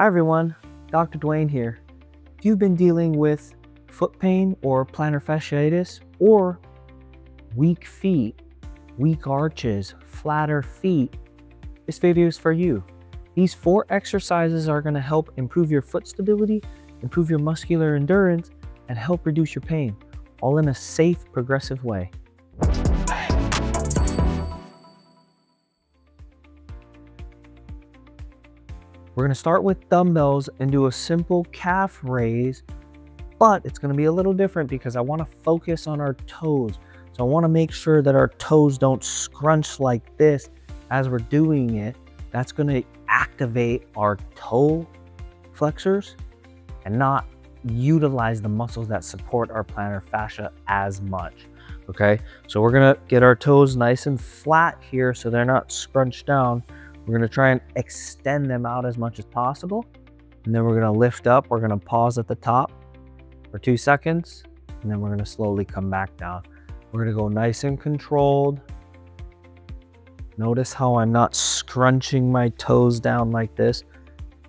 Hi everyone, Dr. Duane here. If you've been dealing with foot pain or plantar fasciitis or weak feet, weak arches, flatter feet, this video is for you. These 4 exercises are going to help improve your foot stability, improve your muscular endurance, and help reduce your pain, all in a safe, progressive way. We're going to start with dumbbells and do a simple calf raise, but it's going to be a little different because I want to focus on our toes. So I want to make sure that our toes don't scrunch like this as we're doing it. That's going to activate our toe flexors and not utilize the muscles that support our plantar fascia as much. Okay, so we're going to get our toes nice and flat here so they're not scrunched down. We're going to try and extend them out as much as possible. And then we're going to lift up. We're going to pause at the top for 2 seconds. And then we're going to slowly come back down. We're going to go nice and controlled. Notice how I'm not scrunching my toes down like this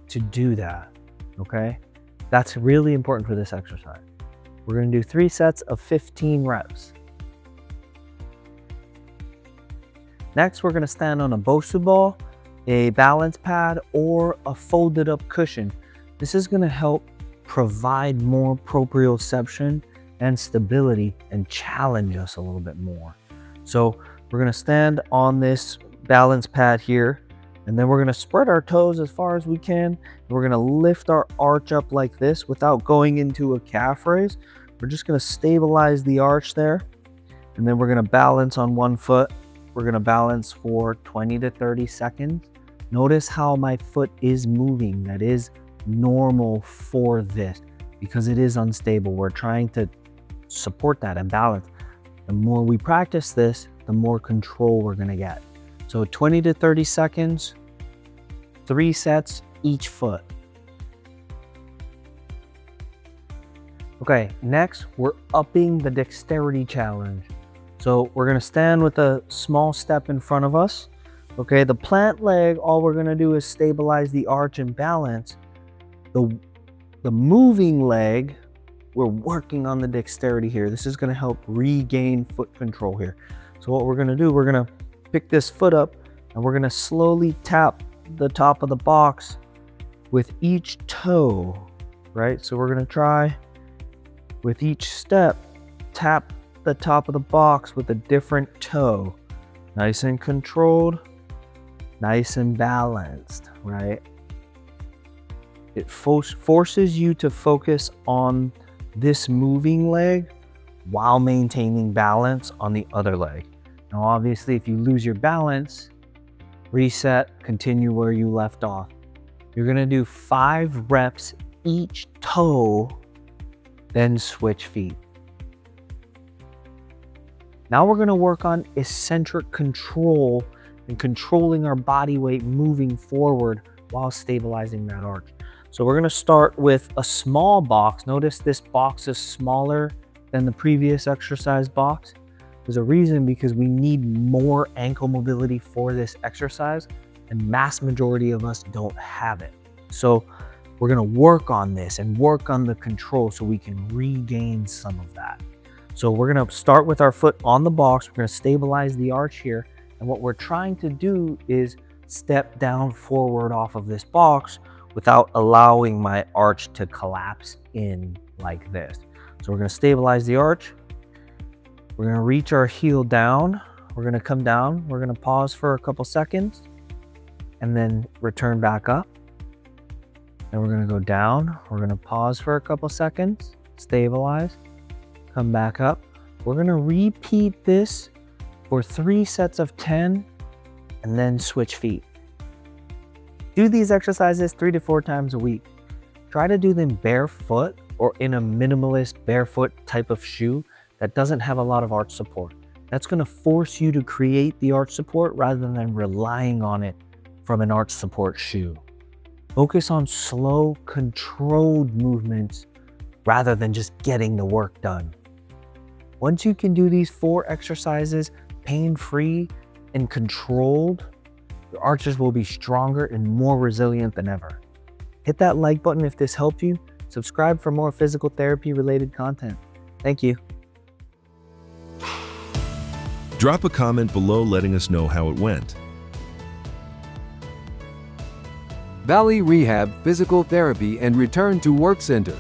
to do that. Okay? That's really important for this exercise. We're going to do 3 sets of 15 reps. Next, we're going to stand on a Bosu ball, a balance pad, or a folded up cushion. This is going to help provide more proprioception and stability and challenge us a little bit more. So we're going to stand on this balance pad here, and then we're going to spread our toes as far as we can. We're going to lift our arch up like this without going into a calf raise. We're just going to stabilize the arch there, and then we're going to balance on one foot. We're going to balance for 20 to 30 seconds. Notice how my foot is moving. That is normal for this because it is unstable. We're trying to support that and balance. The more we practice this, the more control we're going to get. So 20 to 30 seconds, 3 sets each foot. Okay, next we're upping the dexterity challenge. So we're going to stand with a small step in front of us. Okay, the plant leg, all we're going to do is stabilize the arch and balance. The moving leg, we're working on the dexterity here. This is going to help regain foot control here. So what we're going to do, we're going to pick this foot up and we're going to slowly tap the top of the box with each toe, right? So we're going to try with each step, tap the top of the box with a different toe. Nice and controlled, nice and balanced, right? It forces you to focus on this moving leg while maintaining balance on the other leg. Now, obviously, if you lose your balance, reset, continue where you left off. You're gonna do 5 reps each toe, then switch feet. Now we're gonna work on eccentric control and controlling our body weight moving forward while stabilizing that arch. So we're gonna start with a small box. Notice this box is smaller than the previous exercise box. There's a reason, because we need more ankle mobility for this exercise and mass majority of us don't have it. So we're gonna work on this and work on the control so we can regain some of that. So we're gonna start with our foot on the box. We're gonna stabilize the arch here. And what we're trying to do is step down forward off of this box without allowing my arch to collapse in like this. So we're gonna stabilize the arch. We're gonna reach our heel down. We're gonna come down. We're gonna pause for a couple seconds and then return back up. Then we're gonna go down. We're gonna pause for a couple seconds, stabilize, come back up. We're gonna repeat this for 3 sets of 10 and then switch feet. Do these exercises 3 to 4 times a week. Try to do them barefoot or in a minimalist barefoot type of shoe that doesn't have a lot of arch support. That's gonna force you to create the arch support rather than relying on it from an arch support shoe. Focus on slow, controlled movements rather than just getting the work done. Once you can do these 4 exercises pain-free and controlled, your arches will be stronger and more resilient than ever. Hit that like button if this helped you. Subscribe for more physical therapy related content. Thank you. Drop a comment below letting us know how it went. Valley Rehab Physical Therapy and Return to Work Center.